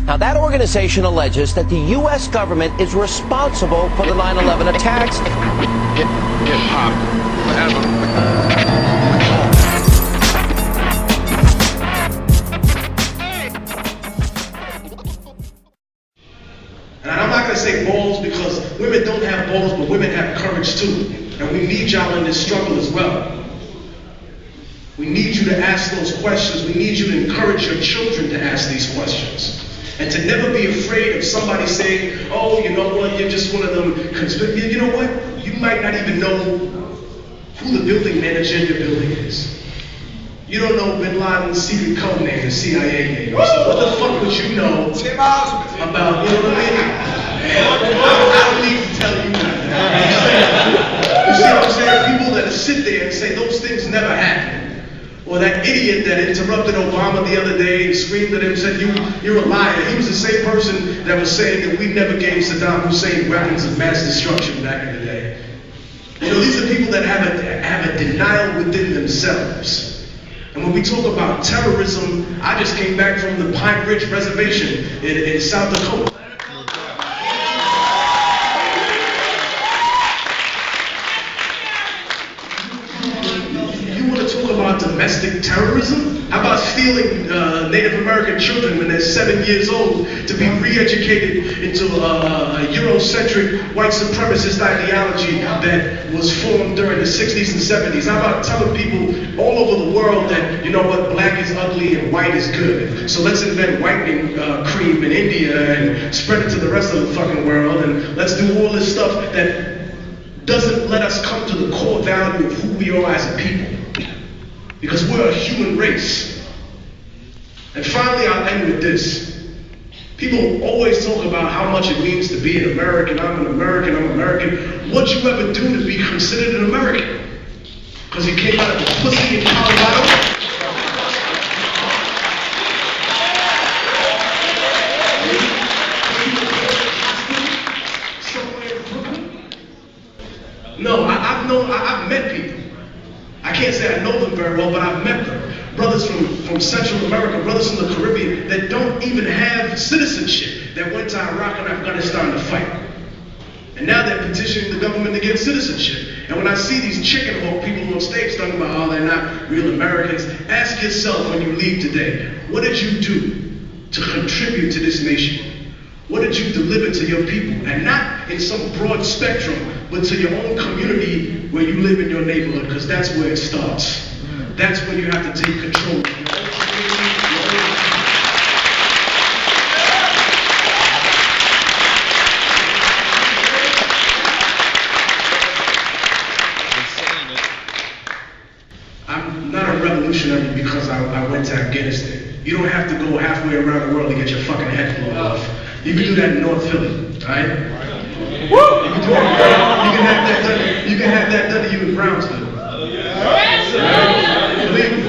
Now, that organization alleges that the U.S. government is responsible for the 9/11 attacks. Hip-hop forever. And I'm not going to say balls because women don't have balls, but women have courage too. And we need y'all in this struggle as well. We need you to ask those questions. We need you to encourage your children to ask these questions. And to never be afraid of somebody saying, oh, you know what, you're just one of them. You know what? You might not even know who the building manager in your building is. You don't know Bin Laden's secret code name, the CIA name. So what the fuck would you know about, you know what I mean? I don't need to tell you that. You see what I'm saying? People that sit there and say those things never happened. Or that idiot that interrupted Obama the other day and screamed at him and said, you're a liar. He was the same person that was saying that we never gave Saddam Hussein weapons of mass destruction back in the day. You know, these are people that have a denial within themselves. And when we talk about terrorism, I just came back from the Pine Ridge Reservation in South Dakota. Domestic terrorism? How about stealing Native American children when they're 7 years old to be re-educated into a Eurocentric white supremacist ideology that was formed during the 60s and 70s? How about telling people all over the world that, you know what, black is ugly and white is good? So let's invent whitening cream in India and spread it to the rest of the fucking world, and let's do all this stuff that doesn't let us come to the core value of who we are as a people. Because we're a human race. And finally, I'll end with this. People always talk about how much it means to be an American. I'm an American, I'm American. What'd you ever do to be considered an American? Because you came out of the pussy in Colorado? No, I've met people. I can't say I know them very well, but I've met them. Brothers from Central America, brothers from the Caribbean that don't even have citizenship, that went to Iraq and Afghanistan to fight. And now they're petitioning the government to get citizenship. And when I see these chicken hawk people on stage talking about how they're not real Americans, ask yourself when you leave today, what did you do to contribute to this nation? What did you deliver to your people? And not in some broad spectrum, but to your own community where you live in your neighborhood, because that's where it starts. That's when you have to take control of your own community, I'm not a revolutionary because I went to Afghanistan. You don't have to go halfway around the world to get your fucking head blown off. You can do that in North Philly, right? Woo! You can have that done to you in Brownsville. Believe me.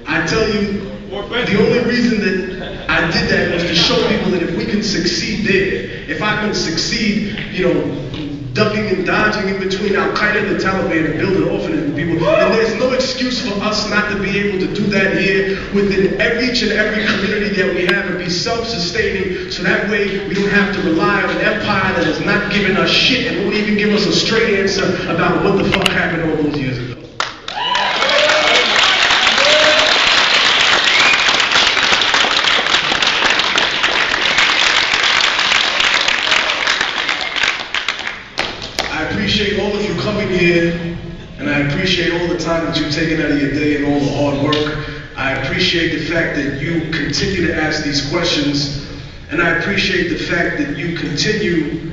I tell you, the only reason that I did that was to show people that if we can succeed there, if I can succeed, you know, ducking and dodging in between Al-Qaeda and the Taliban and building orphanage for people, then there's no excuse for us not to be able to do that here within each and every community that we have and be self-sustaining, so that way we don't have to rely on an empire that is not giving us shit and won't even give us a straight answer about what the fuck happened all those years ago. I appreciate all of you coming here, and I appreciate all the time that you've taken out of your day and all the hard work. I appreciate the fact that you continue to ask these questions, and I appreciate the fact that you continue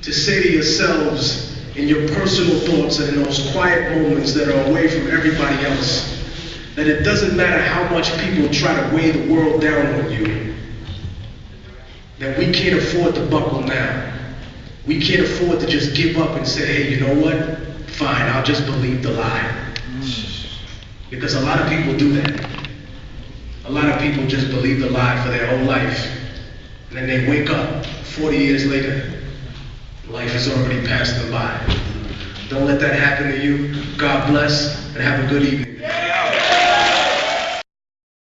to say to yourselves in your personal thoughts and in those quiet moments that are away from everybody else, that it doesn't matter how much people try to weigh the world down on you, that we can't afford to buckle now. We can't afford to just give up and say, hey, you know what? Fine, I'll just believe the lie. Because a lot of people do that. A lot of people just believe the lie for their whole life. And then they wake up 40 years later, life has already passed them by. Don't let that happen to you. God bless, and have a good evening.